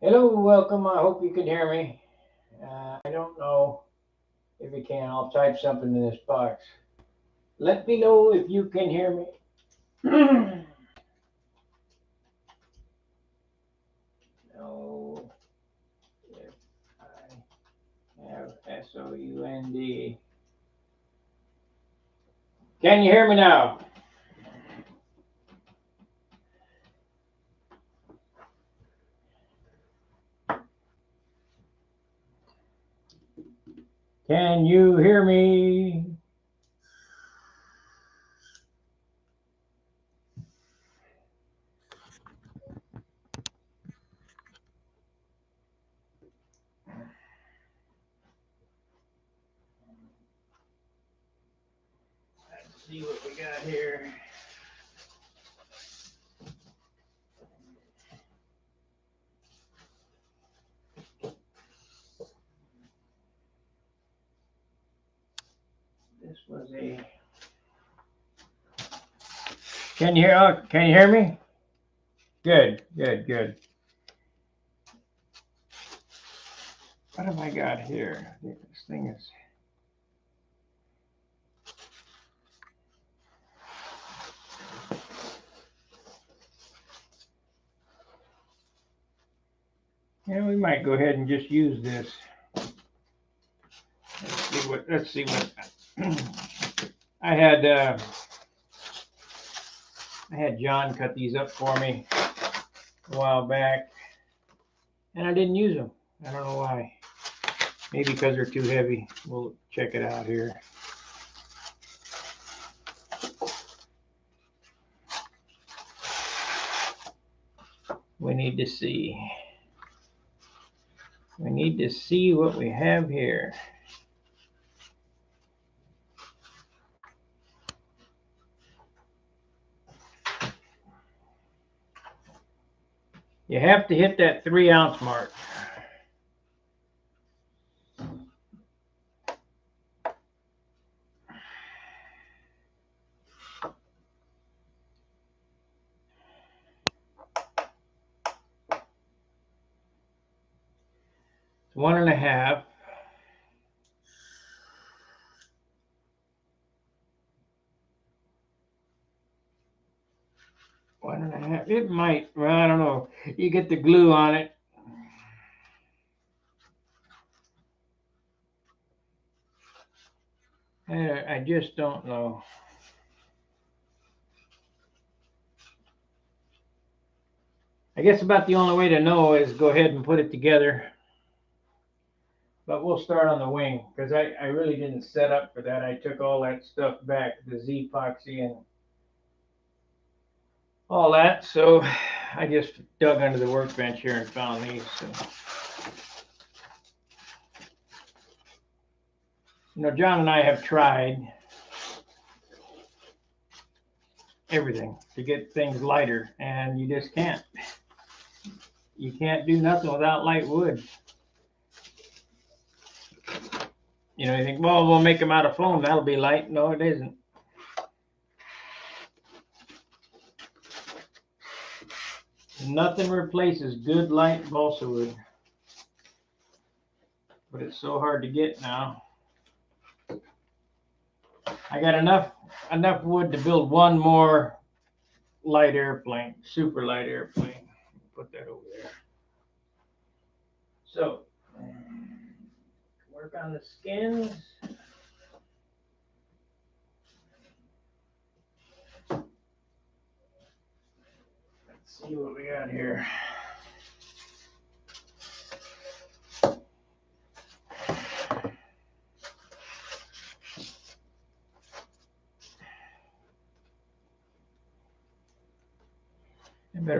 Hello, welcome. I hope you can hear me. I don't know if you can. I'll type something in this box. Let me know if you can hear me. No, if I have SOUND. Can you hear me now? Can you hear me? Let's see what we got here. This was a. Can you hear? Can you hear me? Good, good, good. What have I got here? This thing is. Yeah, we might go ahead and just use this. Let's see what I had John cut these up for me a while back, and I didn't use them. I don't know why. Maybe because they're too heavy. We'll check it out here. We need to see. We need to see what we have here. You have to hit that 3-ounce mark. It's 1.5. One and a half. It might. Well, I don't know. You get the glue on it. I just don't know. I guess about the only way to know is go ahead and put it together. But we'll start on the wing because I really didn't set up for that. I took all that stuff back, the Z epoxy and all that. So I just dug under the workbench here and found these. So. You know, John and I have tried everything to get things lighter, and you just can't. You can't do nothing without light wood. You know, you think, well, we'll make them out of foam. That'll be light. No, it isn't. Nothing replaces good light balsa wood. But it's so hard to get now. I got enough wood to build one more light airplane, super light airplane. Put that over there. So, work on the skins. Let's see what we got here.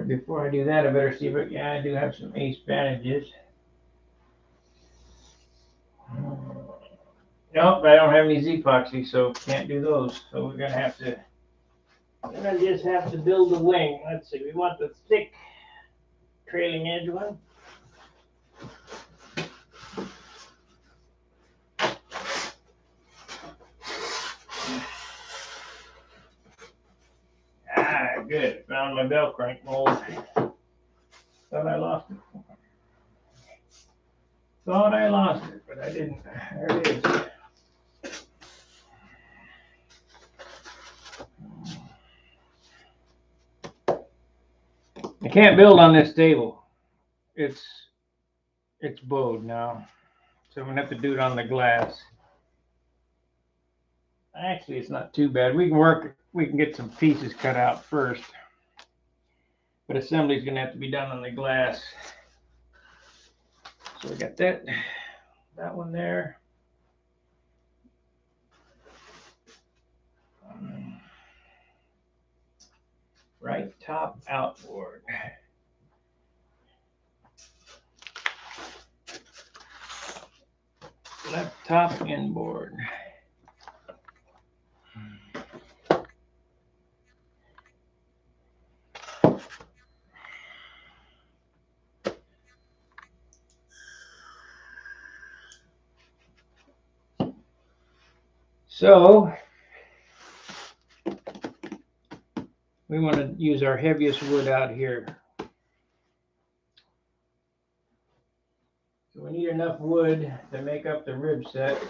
Before I do that, I better see if I do have some ace bandages. Nope, I don't have any Z epoxy, so can't do those. So we're gonna just have to build the wing. Let's see, we want the thick trailing edge one. Ah, good. Found my bell crank mold. Thought I lost it. Thought I lost it, but I didn't. There it is. I can't build on this table. It's bowed now, so I'm gonna have to do it on the glass. Actually, it's not too bad. We can get some pieces cut out first, but assembly is gonna have to be done on the glass. So we got that one there. Right top outboard. Left top inboard. So we want to use our heaviest wood out here. So we need enough wood to make up the rib set.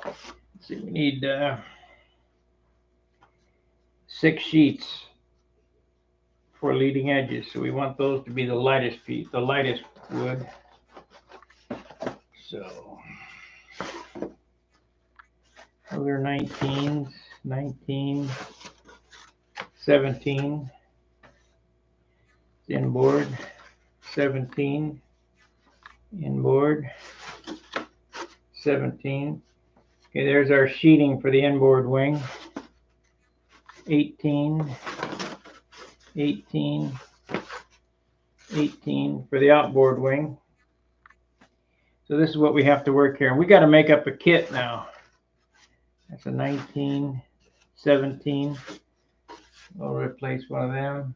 Let's see, we need 6 sheets for leading edges. So we want those to be the lightest piece, the lightest wood. So other 19s, 19, 17 inboard, 17 inboard, 17. Okay, there's our sheeting for the inboard wing. 18, 18, 18 for the outboard wing. So this is what we have to work here. We got to make up a kit now. That's a 19, 17. We'll replace one of them.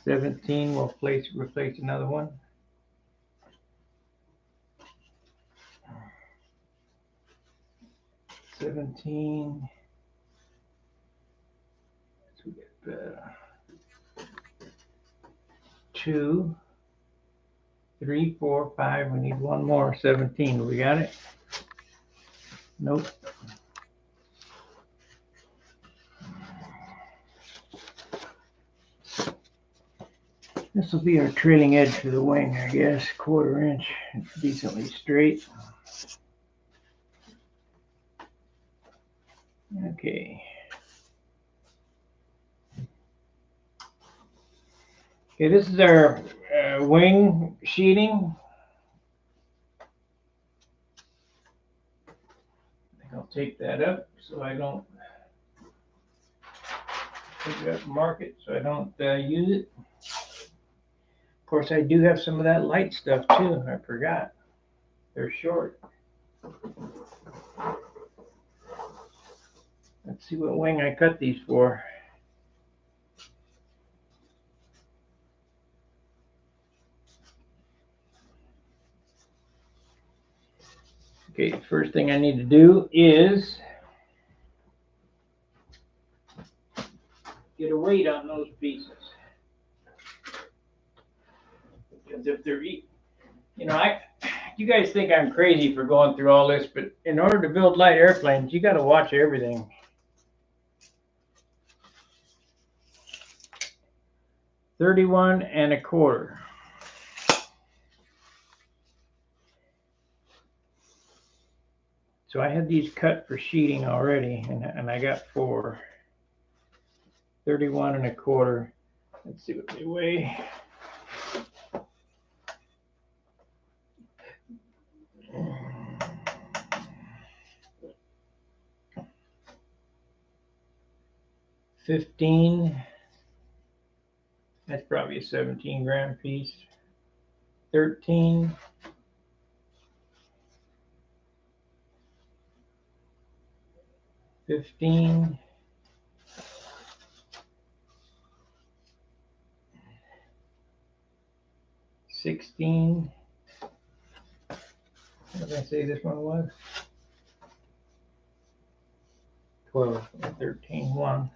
17, we'll replace another one. 17. So we get 2, 3, 4, 5. We need one more. 17. We got it? Nope. This will be our trailing edge for the wing, I guess. 1/4 inch. It's decently straight. Okay. Okay, this is our wing sheeting. I think I'll take that up so I don't pick it up and mark it so I don't use it. Of course, I do have some of that light stuff too. I forgot. They're short. Let's see what wing I cut these for. Okay, first thing I need to do is get a weight on those pieces. Because if they're, you know, you guys think I'm crazy for going through all this, but in order to build light airplanes, you got to watch everything. 31 1/4. So I had these cut for sheeting already, and I got 4. 31 1/4. Let's see what they weigh. $15. That's probably a 17-gram piece. 13. 15. 16. What did I say this one was? 12, 13, 1.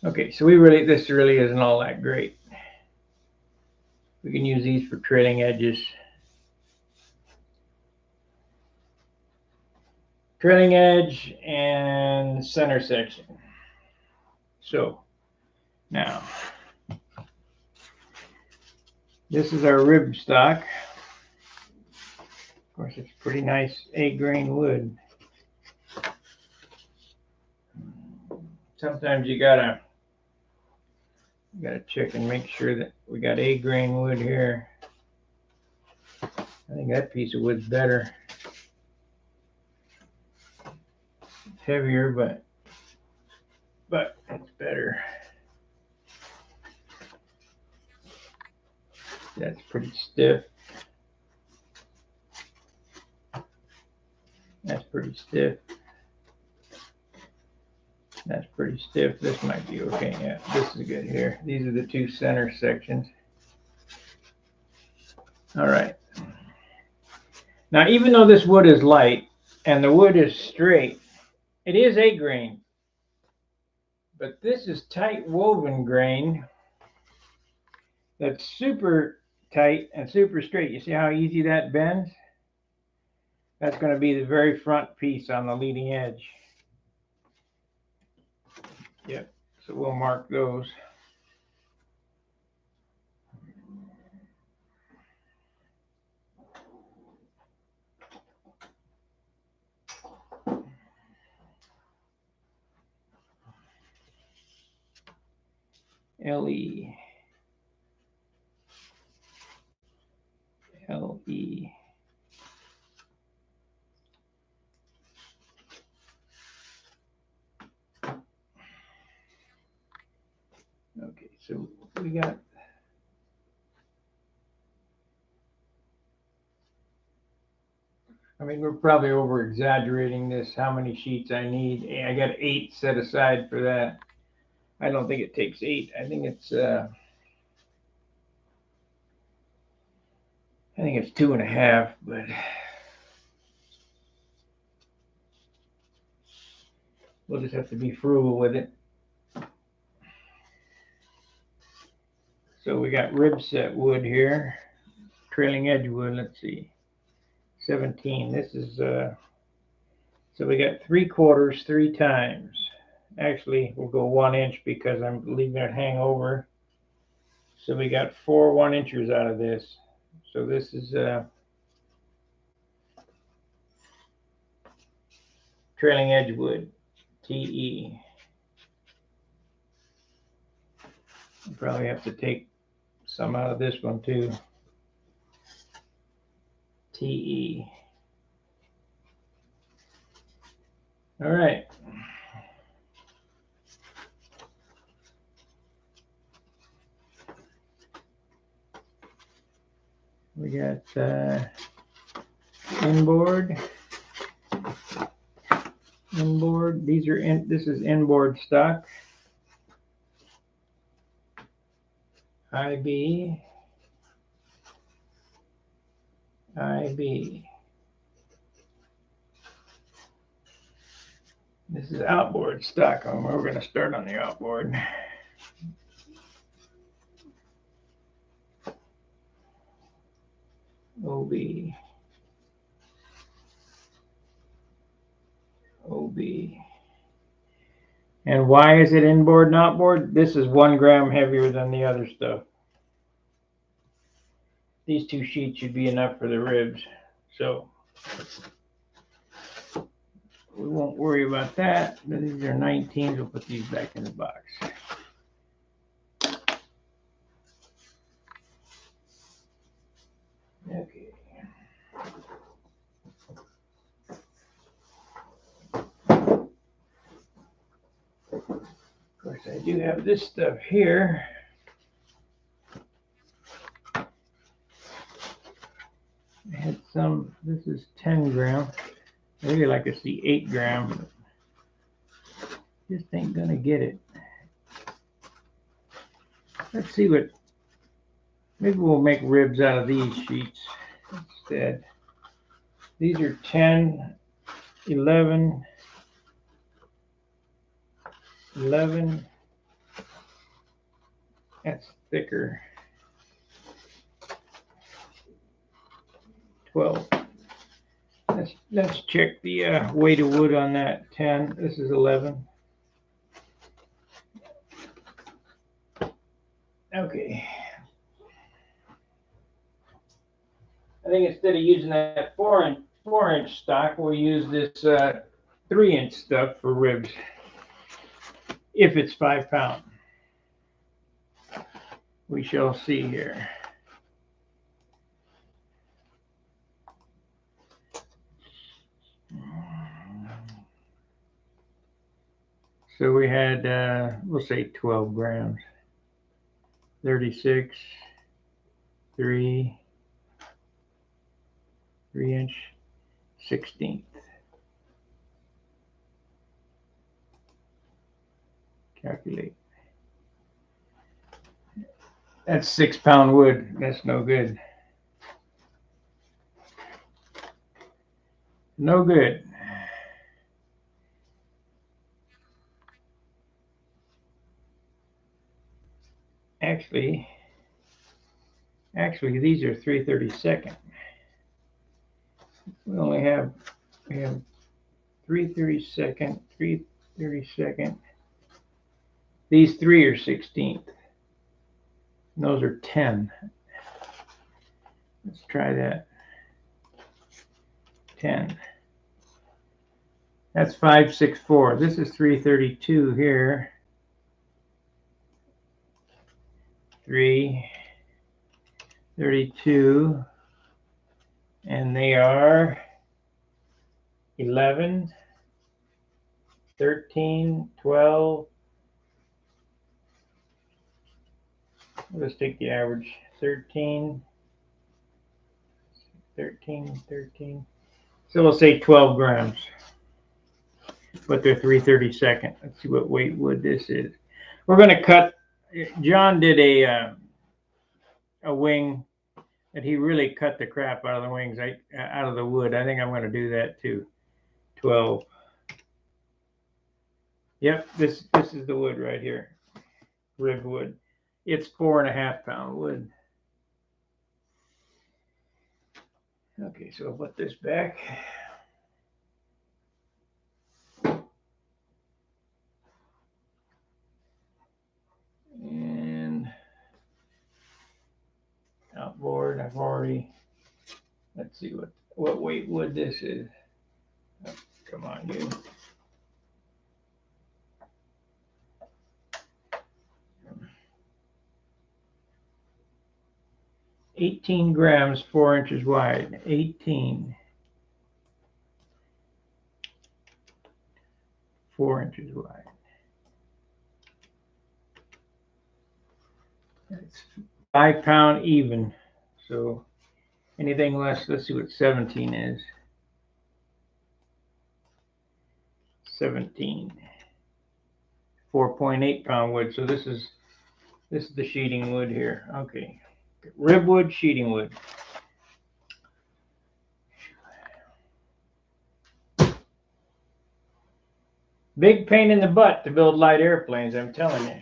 Okay, so this really isn't all that great. We can use these for trailing edges. Trailing edge and center section. So now, this is our rib stock. Of course, it's pretty nice A-grain wood. Sometimes you gotta check and make sure that we got A-grain wood here. I think that piece of wood's better. It's heavier, but it's better. That's pretty stiff. That's pretty stiff. That's pretty stiff. This might be okay. Yeah, this is good here. These are the two center sections. All right. Now, even though this wood is light and the wood is straight, it is A-grain. But this is tight woven grain that's super tight and super straight. You see how easy that bends? That's going to be the very front piece on the leading edge. Yep, so we'll mark those. LE. LE. Okay, so we got we're probably over exaggerating this, how many sheets I need. I got 8 set aside for that. I don't think it takes 8. I think it's 2.5, but we'll just have to be frugal with it. So we got rib set wood here, trailing edge wood. Let's see, 17. This is so we got 3/4 3 times. Actually, we'll go 1 inch because I'm leaving it hang over. So we got 4 1-inchers out of this. So this is trailing edge wood, TE. I'll probably have to take some out of this one too. TE. All right. We got inboard. Inboard. These are this is inboard stock. IB. IB. This is outboard stock. We're going to start on the outboard. OB. OB. And why is it inboard and outboard? This is 1 gram heavier than the other stuff. These 2 sheets should be enough for the ribs. So we won't worry about that. These are 19s. We'll put these back in the box. Okay. Of course, I do have this stuff here. I had some, this is 10 gram. I really like to see 8 gram, but just ain't gonna get it. Let's see what Maybe we'll make ribs out of these sheets instead. These are 10, 11, 11. That's thicker. 12. Let's check the weight of wood on that. 10. This is 11. Okay. I think instead of using that 4-inch stock, we'll use this 3-inch stuff for ribs. If it's 5 pound, we shall see here. So we had, we'll say 12 grams. 36, 3-inch, 16th. Calculate. That's 6 pound wood. That's no good. No good. Actually, these are 3/32. We only have 3/32, 3/32. These 3 are 16th. And those are 10. Let's try that. 10. That's 5/64. This is 3/32 here. 3/32. And they are 11, 13, 12. Let's take the average. 13, 13, 13. So we'll say 12 grams. But they're 3/32. Let's see what weight wood this is. We're going to cut. John did a wing that he really cut the crap out of the wings, out of the wood. I think I'm going to do that too. 12. Yep, this is the wood right here. Rib wood. It's 4.5 pound wood. Okay, so I'll put this back. And outboard, I've already, let's see what weight wood this is. Oh, come on, you. $18 grams, 4 inches wide. 18. 4 inches wide. It's 5 pound even. So anything less, let's see what 17 is. 17. 4.8 pound wood. So this is the sheeting wood here. Okay. Rib wood, sheeting wood. Big pain in the butt to build light airplanes, I'm telling you.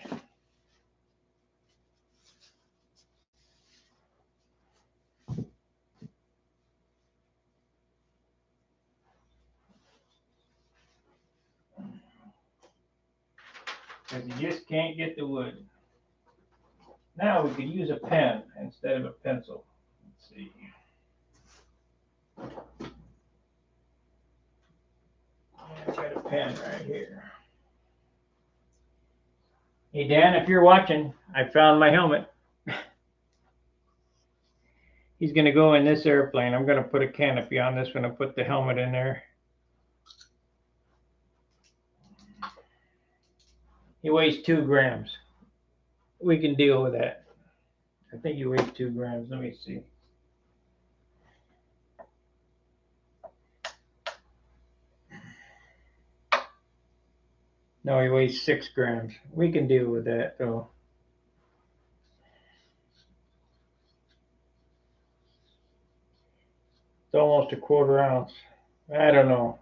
Because you just can't get the wood. Now we could use a pen instead of a pencil. Let's see. I've got a pen right here. Hey Dan, if you're watching, I found my helmet. He's going to go in this airplane. I'm going to put a canopy on this one and put the helmet in there. He weighs 2 grams. We can deal with that. I think he weighs 2 grams. Let me see. No, he weighs 6 grams. We can deal with that, though. almost a 1/4 ounce. I don't know.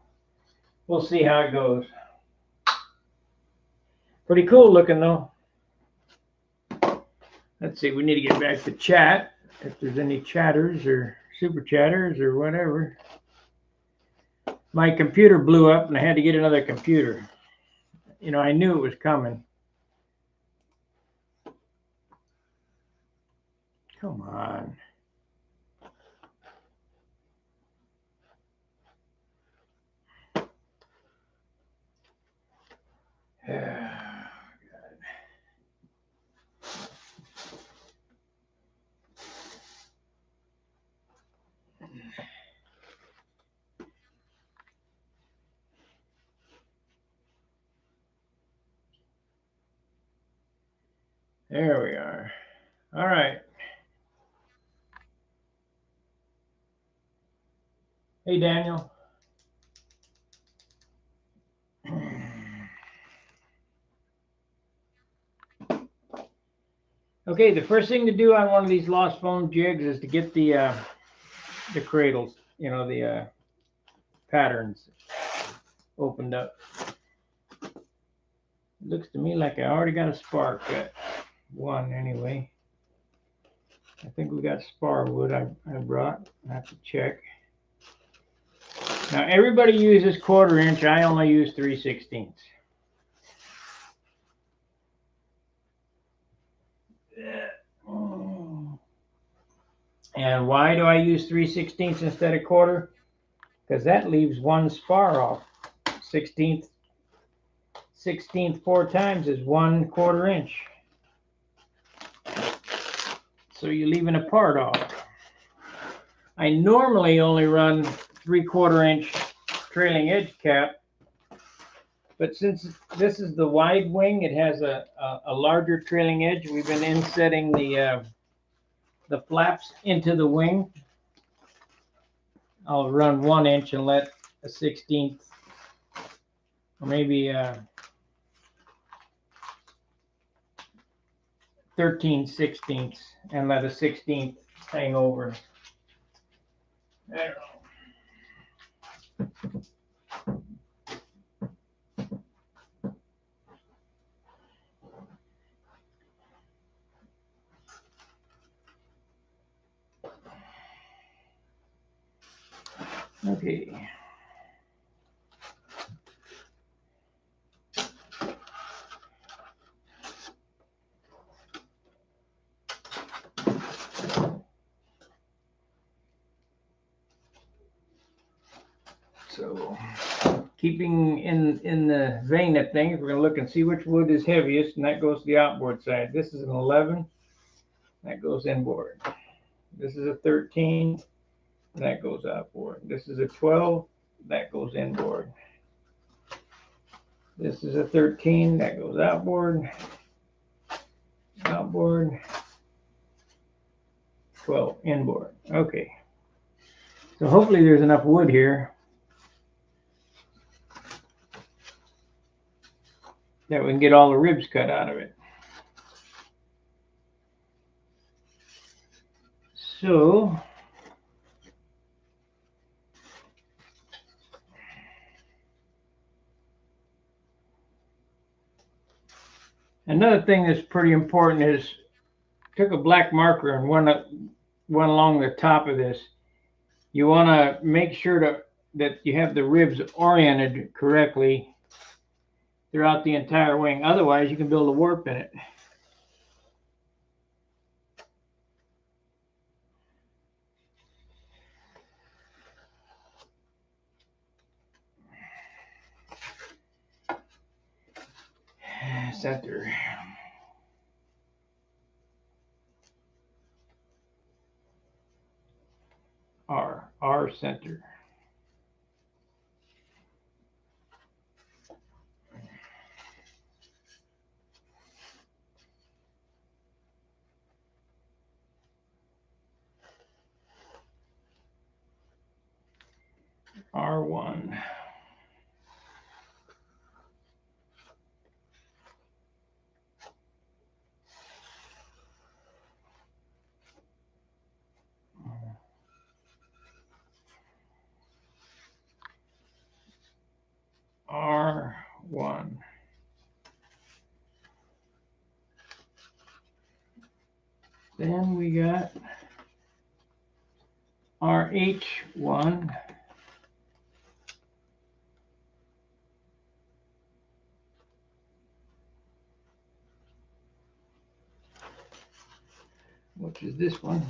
We'll see how it goes. Pretty cool looking though. Let's see, we need to get back to chat. If there's any chatters or super chatters or whatever. My computer blew up and I had to get another computer. You know, I knew it was coming. Come on. There we are. All right. Hey, Daniel. Okay, the first thing to do on one of these lost foam jigs is to get the cradles, you know, the patterns opened up. It looks to me like I already got a spark at one anyway. I think we got spar wood I brought. I have to check. Now everybody uses 1/4 inch. I only use 3/16. And why do I use 3/16 instead of 1/4? Because that leaves one spar off. 16th 4 times is 1/4 inch. So you're leaving a part off. I normally only run 3/4 inch trailing edge cap, but since this is the wide wing, it has a larger trailing edge. We've been insetting the flaps into the wing. I'll run 1 inch and let a 16th, or maybe 13/16, and let a 16th hang over. I don't know. Okay. So, keeping in the vein of things, we're going to look and see which wood is heaviest, and that goes to the outboard side. This is an 11, that goes inboard. This is a 13, that goes outboard. This is a 12, that goes inboard. This is a 13, that goes outboard, outboard, 12, inboard. Okay. So hopefully there's enough wood here that we can get all the ribs cut out of it. So another thing that's pretty important is took a black marker and went along the top of this. You want to make sure that you have the ribs oriented correctly throughout the entire wing. Otherwise, you can build a warp in it. Center. R center. R1. Then we got our H1. Which is this one.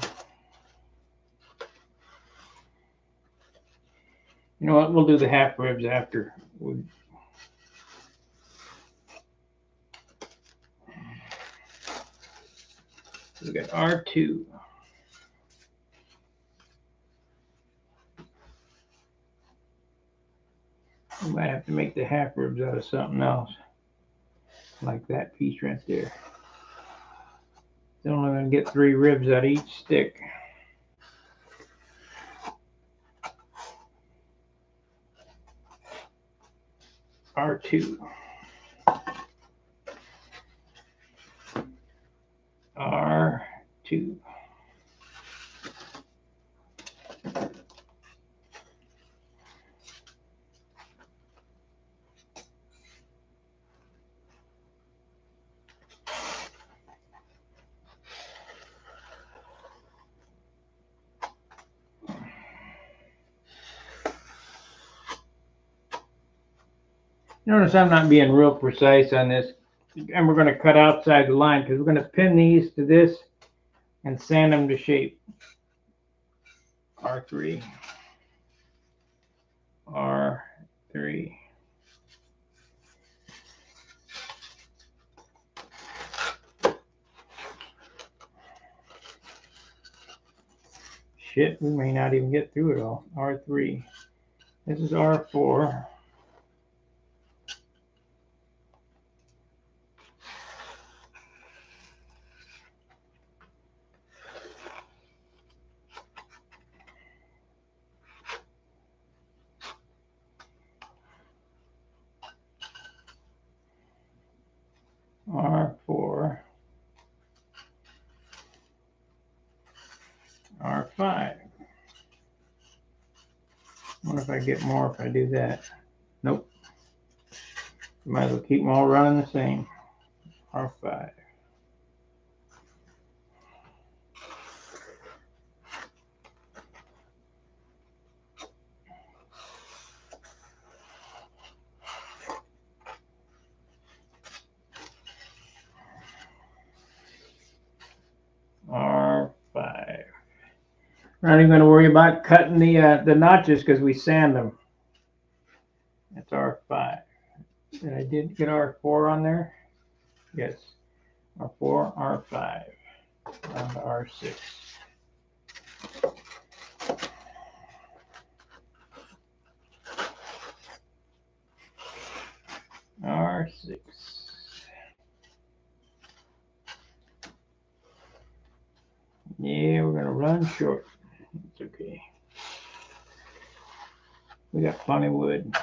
You know what? We'll do the half ribs after. We got R2. We might have to make the half ribs out of something else. Like that piece right there. They're only going to get 3 ribs out of each stick. R2. R2. Notice I'm not being real precise on this, and we're going to cut outside the line because we're going to pin these to this and sand them to shape. R3, R3. Shit, we may not even get through it all. R3. This is R4. R4. R5. I wonder if I get more if I do that. Nope. Might as well keep them all running the same. R5. R5. We're not even going to worry about cutting the notches because we sand them. That's R5. And I did get R4 on there. Yes. R4, R5. On to R6. R6. Yeah, we're going to run short. It's okay. We got plenty of wood.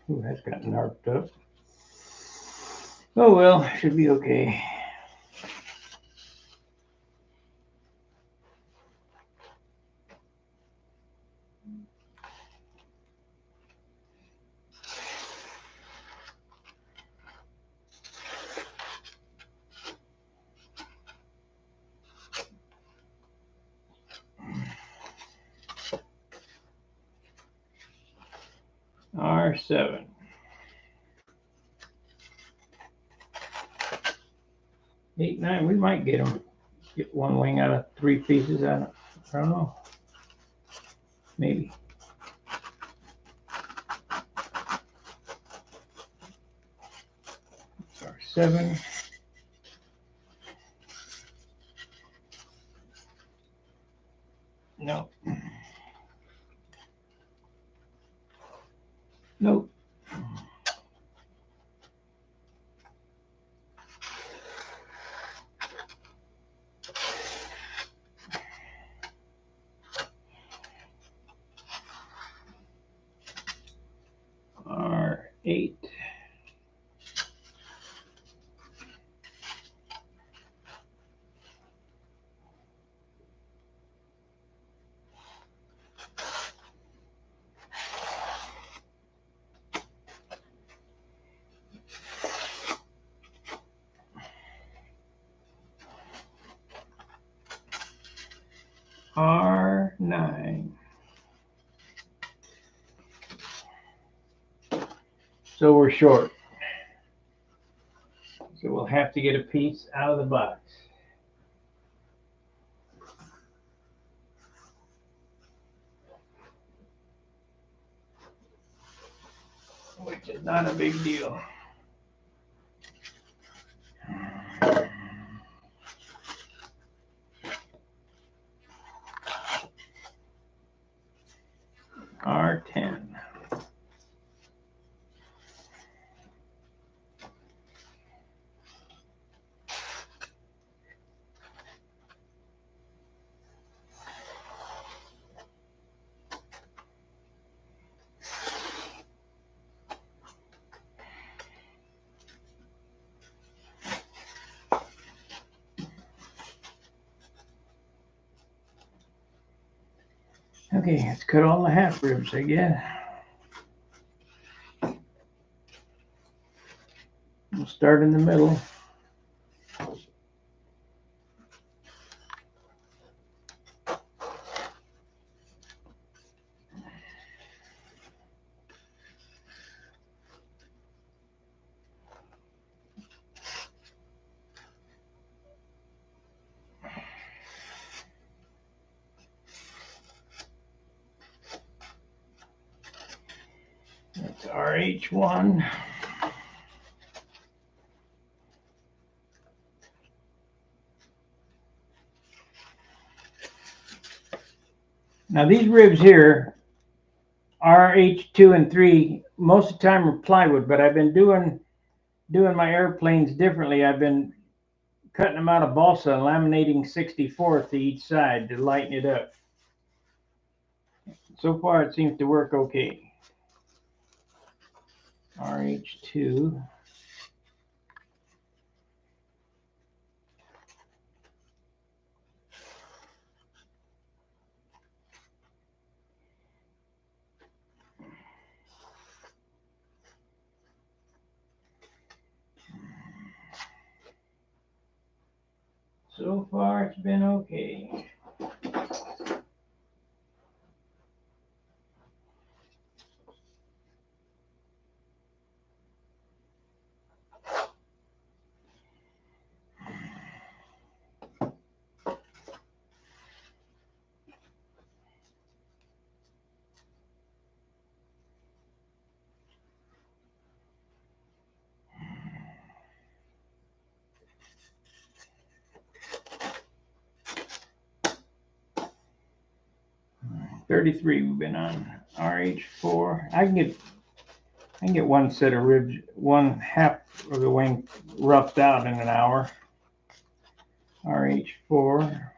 Ooh, that's gotten narked up. Oh well, should be okay. R7. 8, 9. We might get them. Get one wing out of 3 pieces. I don't know. Maybe. R7. No. Nope. 8. R9. So we're short. So we'll have to get a piece out of the box. Which is not a big deal. R10. Okay, let's cut all the half ribs, I guess. We'll start in the middle. That's RH1. Now these ribs here, RH2 and 3, most of the time are plywood, but I've been doing my airplanes differently. I've been cutting them out of balsa and laminating 64th to each side to lighten it up. So far it seems to work okay. RH2. So far it's been okay. .33 we've been on. RH4. I can get one set of ribs, one half of the wing roughed out in an hour. RH4.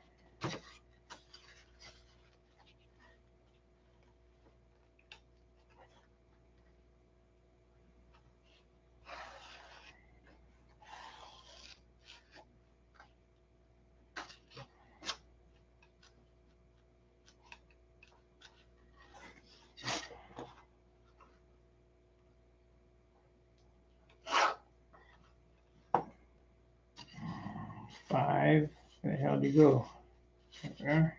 Five. Where the hell did you go? There.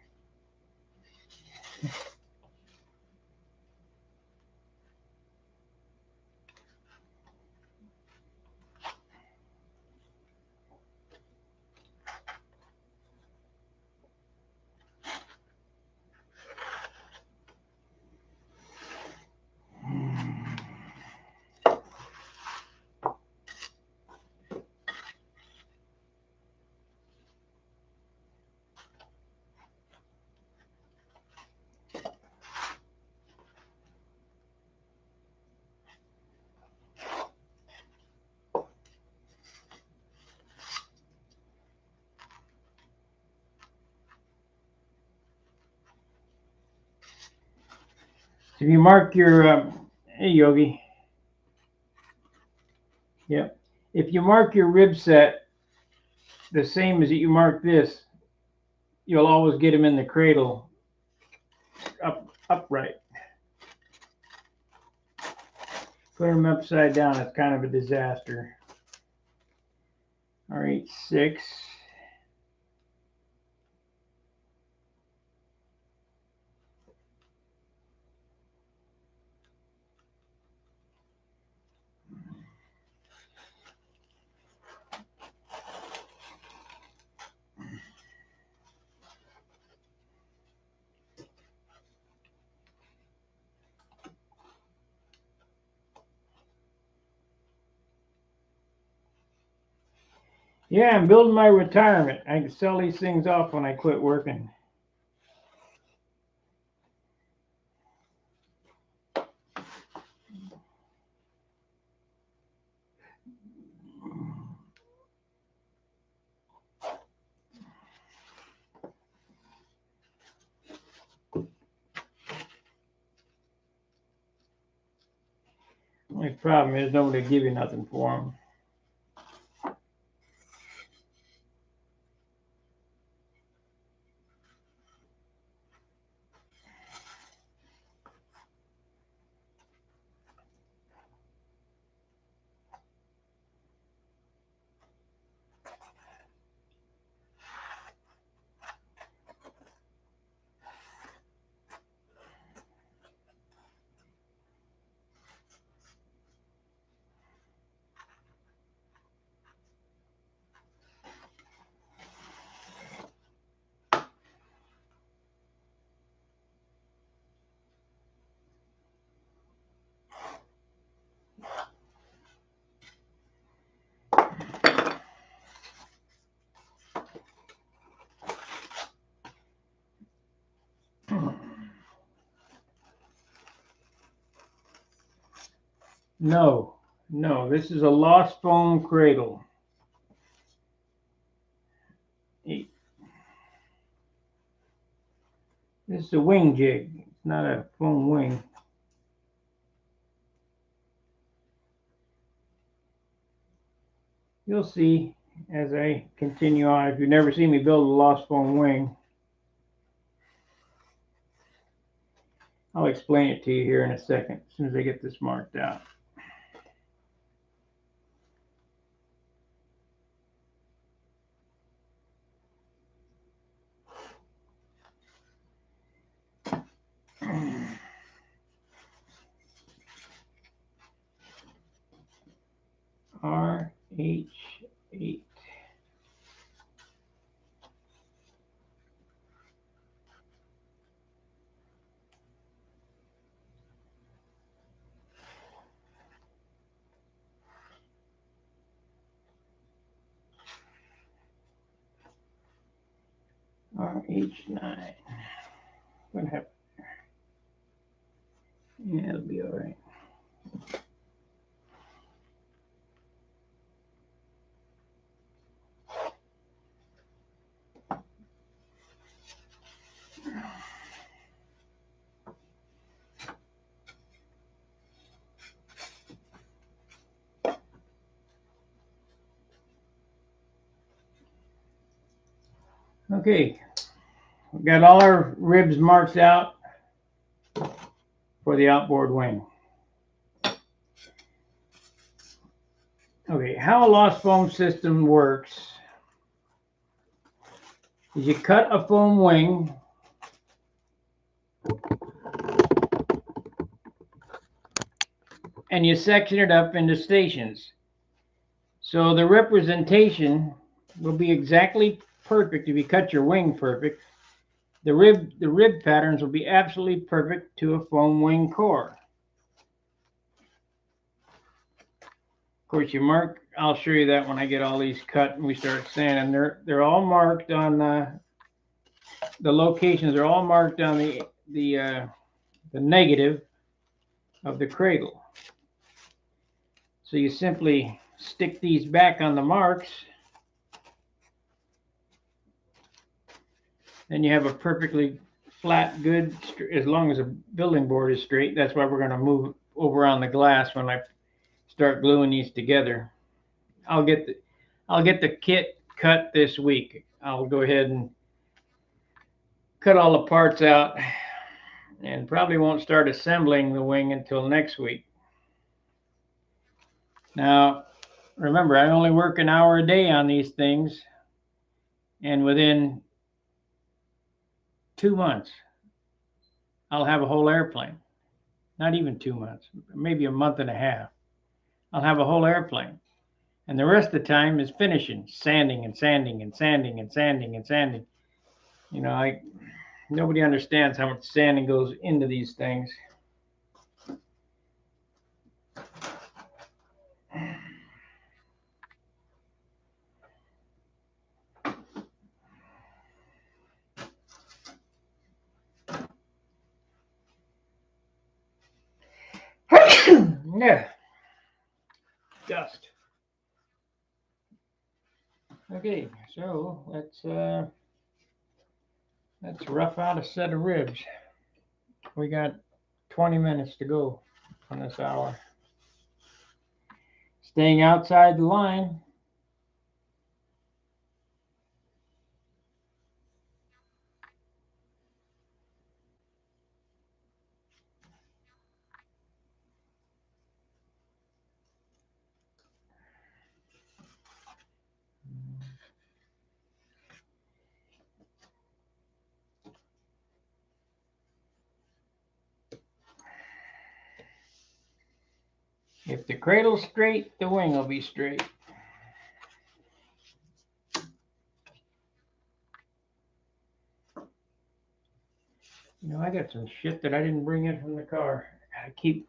'If you mark your, hey Yogi, Yep. If you mark your rib set the same as you mark this, you'll always get them in the cradle upright. Put them upside down, it's kind of a disaster. All right, 6. Yeah, I'm building my retirement. I can sell these things off when I quit working. Only problem is nobody will give you nothing for them. No, no, this is a lost foam cradle. 8. This is a wing jig. It's not a foam wing. You'll see as I continue on. If you've never seen me build a lost foam wing, I'll explain it to you here in a second as soon as I get this marked out. RH8. RH9. What happened? Yeah, it'll be all right. Okay, we've got all our ribs marked out for the outboard wing. Okay, how a lost foam system works is you cut a foam wing and you section it up into stations. So the representation will be exactly perfect if you cut your wing perfect. The rib patterns will be absolutely perfect to a foam wing core. Of course, you mark. I'll show you that when I get all these cut and we start sanding. They're all marked on the locations. Are all marked on the negative of the cradle. So you simply stick these back on the marks, then you have a perfectly flat, good, as long as the building board is straight. That's why we're going to move over on the glass when I start gluing these together. I'll get the kit cut this week. I'll go ahead and cut all the parts out, and probably won't start assembling the wing until next week. Now, remember, I only work an hour a day on these things, and within 2 months, I'll have a whole airplane. Not even 2 months, maybe a month and a half. I'll have a whole airplane. And the rest of the time is finishing, sanding and sanding and sanding and sanding and sanding. You know, nobody understands how much sanding goes into these things. Yeah, dust. Okay, so let's rough out a set of ribs. We got 20 minutes to go on this hour. Staying outside the line. If the cradle's straight, the wing will be straight. You know, I got some shit that I didn't bring in from the car. I keep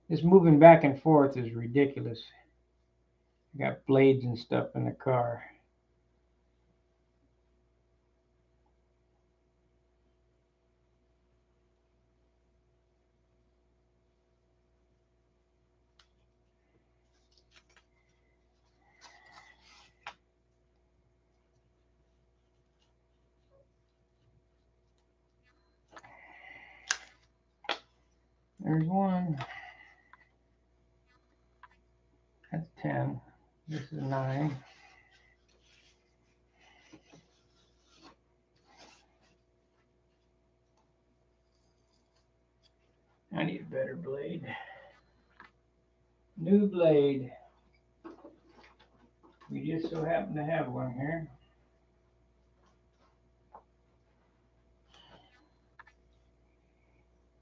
this moving back and forth is ridiculous. I got blades and stuff in the car. There's one. That's 10. This is 9. I need a better blade. New blade. We just so happen to have one here.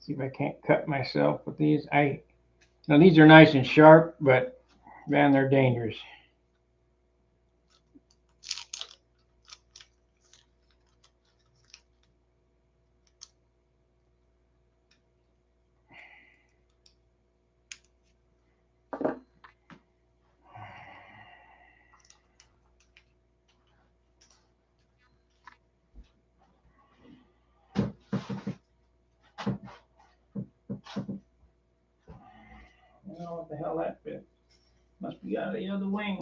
See if I can't cut myself with these. Now these are nice and sharp, but man, they're dangerous. I don't know what the hell that fit. Must be out of the other wing.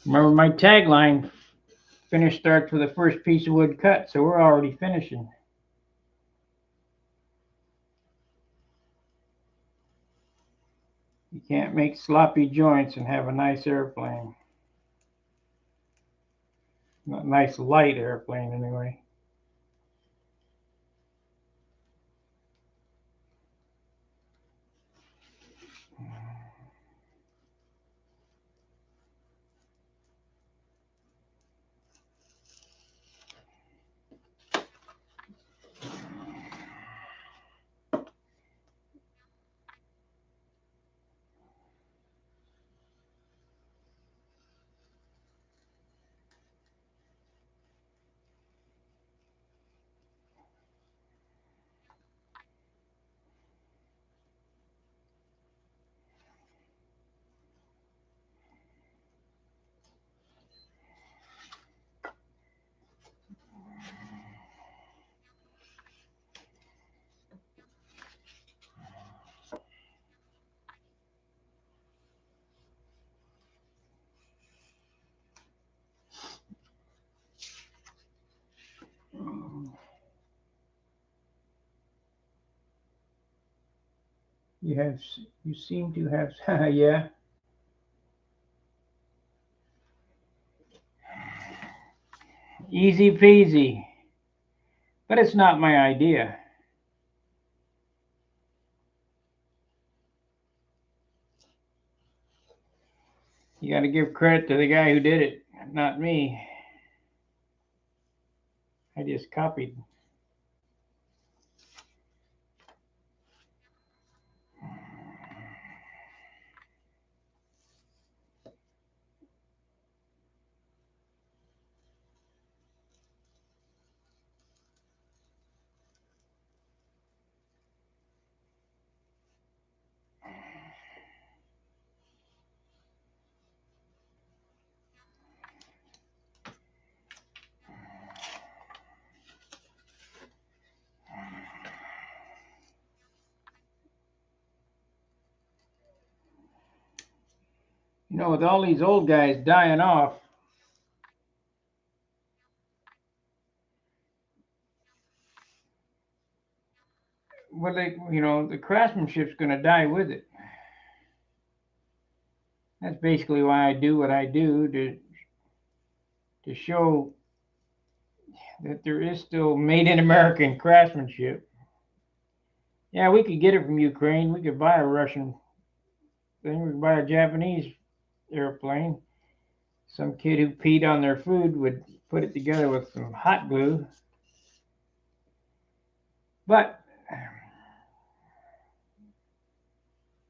Remember my tagline, finish starts with the first piece of wood cut, so we're already finishing. You can't make sloppy joints and have a nice airplane. Not nice light airplane anyway. You seem to have, yeah. Easy peasy. But it's not my idea. You got to give credit to the guy who did it, not me. I just copied. You know, with all these old guys dying off, well, the craftsmanship's going to die with it. That's basically why I do what I do, to show that there is still made in American craftsmanship. Yeah, we could get it from Ukraine. We could buy a Russian thing. We could buy a Japanese airplane. Some kid who peed on their food would put it together with some hot glue. But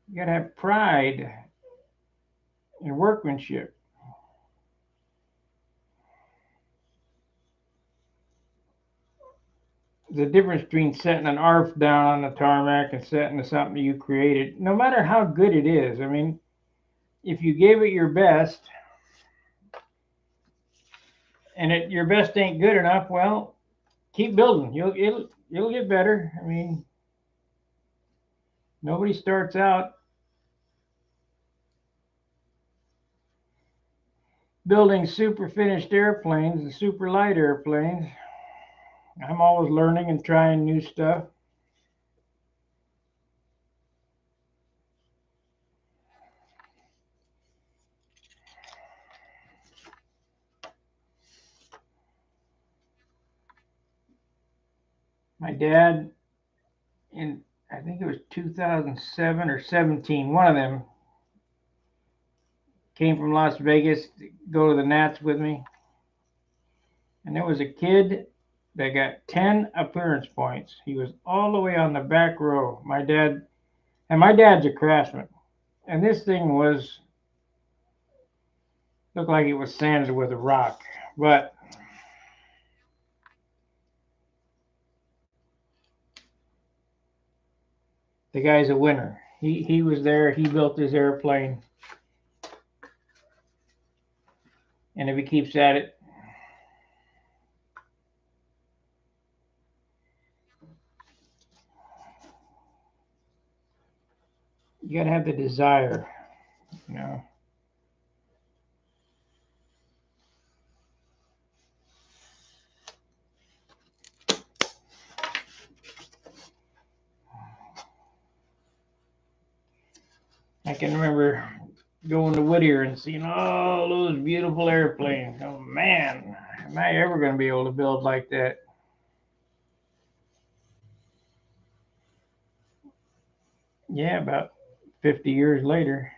you got to have pride in workmanship. The difference between setting an ARF down on the tarmac and setting something you created, no matter how good it is. I mean, if you gave it your best and your best ain't good enough, well, keep building. It'll get better. I mean, nobody starts out building super finished airplanes and super light airplanes. I'm always learning and trying new stuff. My dad, in I think it was 2007 or 17, one of them came from Las Vegas to go to the Nats with me. And there was a kid that got 10 appearance points. He was all the way on the back row. My dad's a craftsman. And this thing looked like it was sanded with a rock. But the guy's a winner. He was there. He built his airplane. And if he keeps at it, you got to have the desire, you know. I can remember going to Whittier and seeing all those beautiful airplanes. Oh man, am I ever going to be able to build like that? Yeah, about 50 years later.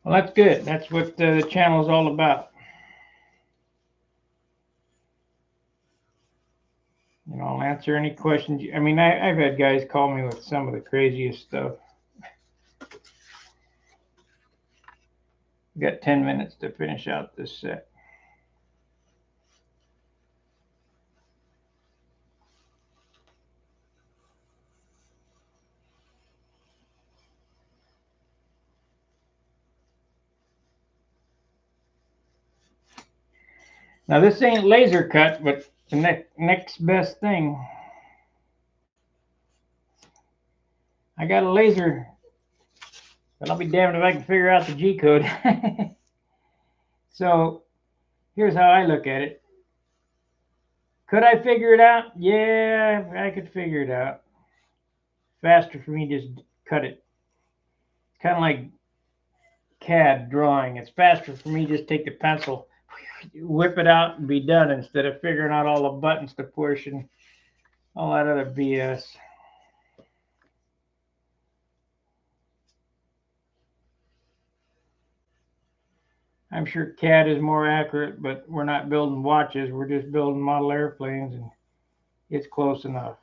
Well, that's good. That's what the channel is all about. You know, I'll answer any questions. I mean, I've had guys call me with some of the craziest stuff. We've got 10 minutes to finish out this set. Now this ain't laser cut, but the next best thing. I got a laser, but I'll be damned if I can figure out the G code. So here's how I look at it. Could I figure it out? Yeah, I could figure it out. Faster for me to just cut it. It's kind of like CAD drawing. It's faster for me to just take the pencil, whip it out, and be done instead of figuring out all the buttons to push and all that other BS. I'm sure CAD is more accurate, but we're not building watches. We're just building model airplanes, and it's close enough.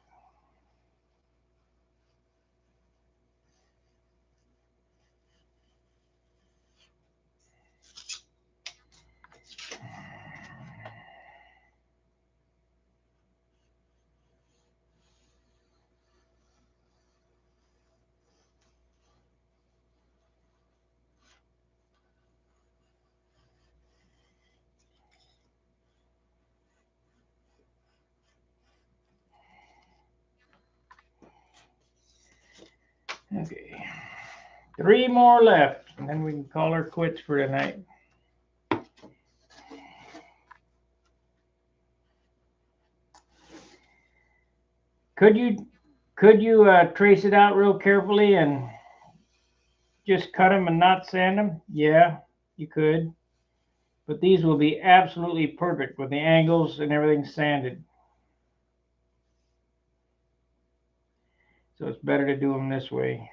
Okay, 3 more left, and then we can call her quits for tonight. Could you trace it out real carefully and just cut them and not sand them? Yeah, you could. But these will be absolutely perfect with the angles and everything sanded. So it's better to do them this way.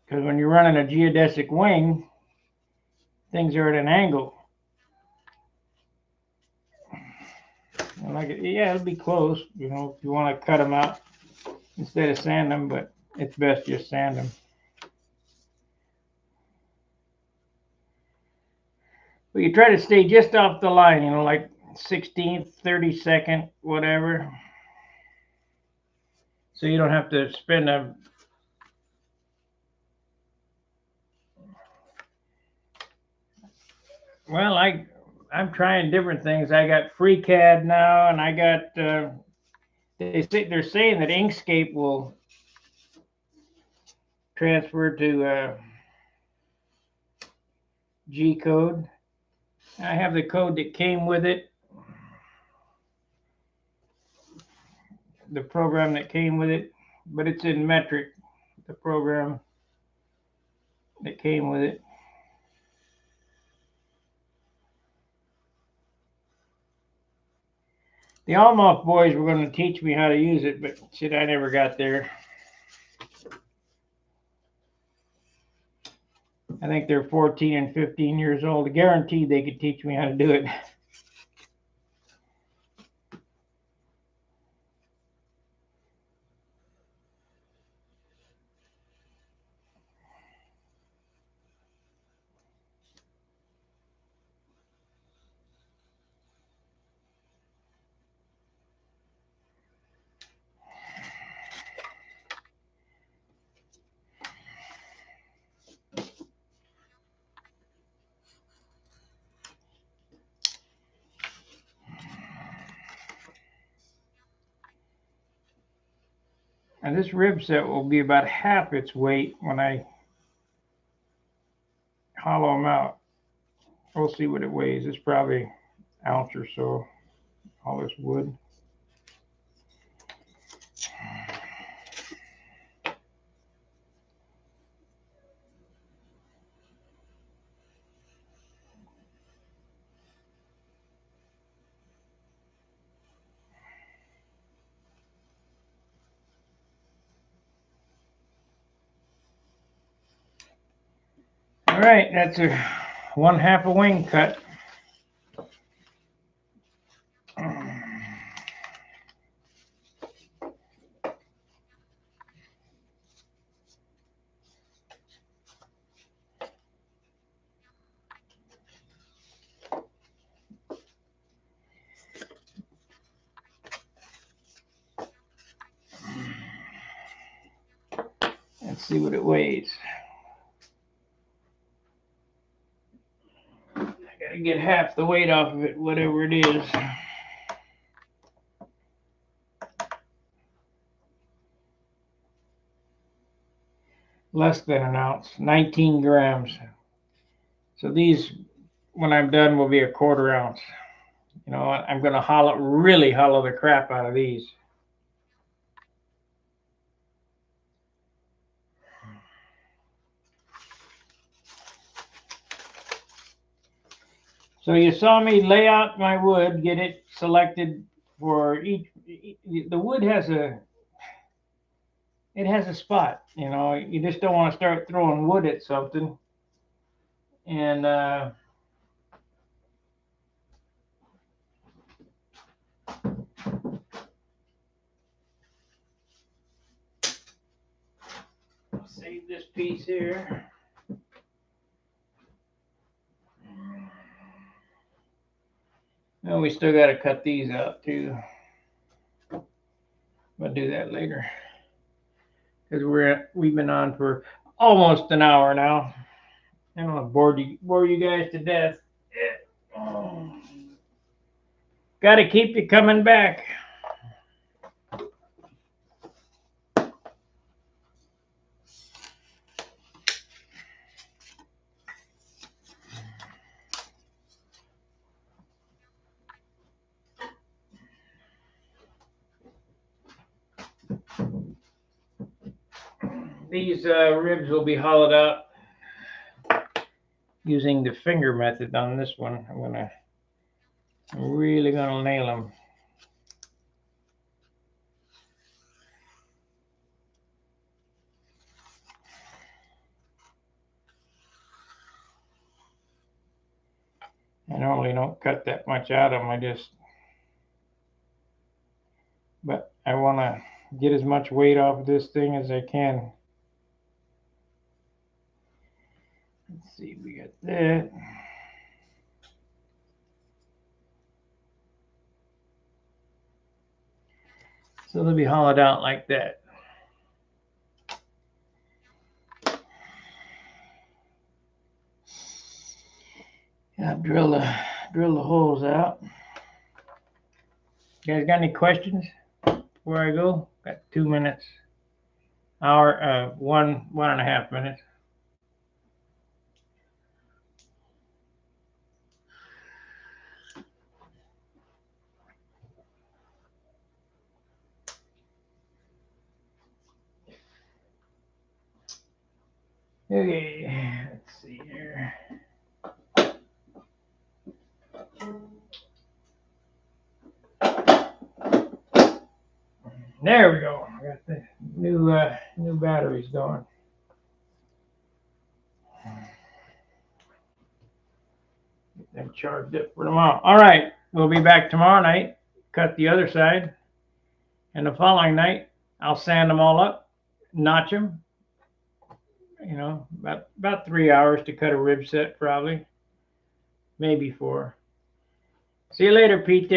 Because when you're running a geodesic wing, things are at an angle. And like, yeah, it'll be close, you know, if you want to cut them out instead of sand them, but it's best just sand them. But you try to stay just off the line, you know, like 16th, 32nd, whatever. So you don't have to spend a well, I'm trying different things. I got FreeCAD now, and I got they're saying that Inkscape will transfer to G code. I have the code that came with it, the program that came with it, but it's in metric, the program that came with it. The Almoff boys were going to teach me how to use it, but shit, I never got there. I think they're 14 and 15 years old. Guaranteed they could teach me how to do it. And this rib set will be about half its weight when I hollow them out. We'll see what it weighs. It's probably an ounce or so, all this wood. All right, that's a 1/2 a wing cut. Let's see what it weighs. I gotta get half the weight off of it, whatever it is. Less than an ounce, 19 grams. So these, when I'm done, will be a quarter ounce. You know, I'm going to really hollow the crap out of these. So you saw me lay out my wood, get it selected for each. The wood has a spot. You know, you just don't want to start throwing wood at something. And I'll save this piece here. And we still got to cut these out too. I'll do that later because we've been on for almost an hour now. I don't want to bore you guys to death. Got to keep you coming back. These ribs will be hollowed out using the finger method on this one. I'm really gonna nail them. I normally don't cut that much out of them. But I want to get as much weight off of this thing as I can. Let's see, we got that. So they'll be hollowed out like that. Yeah, drill the holes out. You guys got any questions before I go? Got 2 minutes. Hour, 1.5 minutes. Okay, let's see here. There we go. I got the new batteries going. Get them charged up for tomorrow. All right, we'll be back tomorrow night. Cut the other side, and the following night I'll sand them all up, notch them. You know, about 3 hours to cut a rib set, probably, maybe 4. See you later, Pete.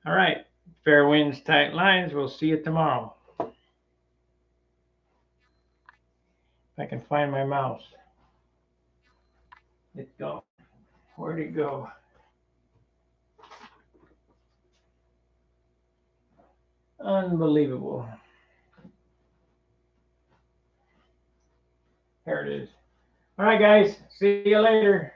All right, fair winds, tight lines. We'll see you tomorrow. If I can find my mouse. It's gone. Where'd it go? Unbelievable. There it is. All right, guys. See you later.